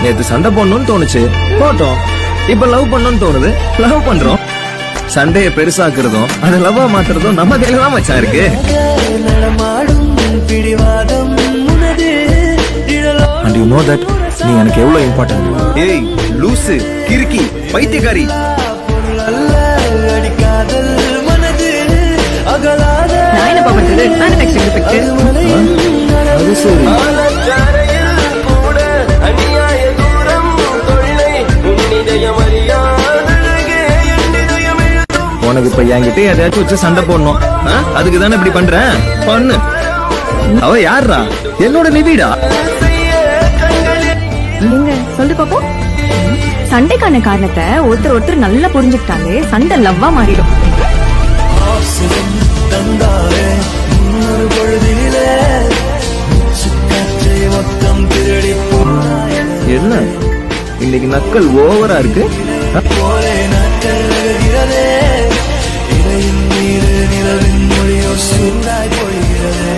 நேத்து சண்டை போடணும்னு தோணுச்சு, போட்டோம். இப்ப லவ் பண்ணணும்னு தோணுது, லவ் பண்றோம். சண்டைய பெருசாக்குறதும் அதை லவ்வா மாத்துறதும் நம்ம கையில தான் மச்சான் இருக்கு. And you know that நீ எனக்கு எவ்வளவு இம்பார்ட்டன்ட். ஏய் லூசு, கிறுக்கி, பைத்தியக்காரி. நான் என்ன பண்றது? Manufacturing defect. அது சரி. உனக்கு இப்ப என்கிட்ட எதையாச்சும் வச்சு சண்டை போடணும், அதுக்கு தானே இப்படி பண்றேன். பண்ணு. அவ யாரா? என்னோட நிவிடா. நீங்க சொல்லு பாப்போம். சண்டைக்கான காரணத்தை ஒருத்தர் நல்லா புரிஞ்சுக்கிட்டாலே சண்டை லவ்வா மாறிடும். என்ன இன்னைக்கு நக்கல் ஓவரா இருக்கு? நிலவின் மொழியோ சூடாய் போகிறது.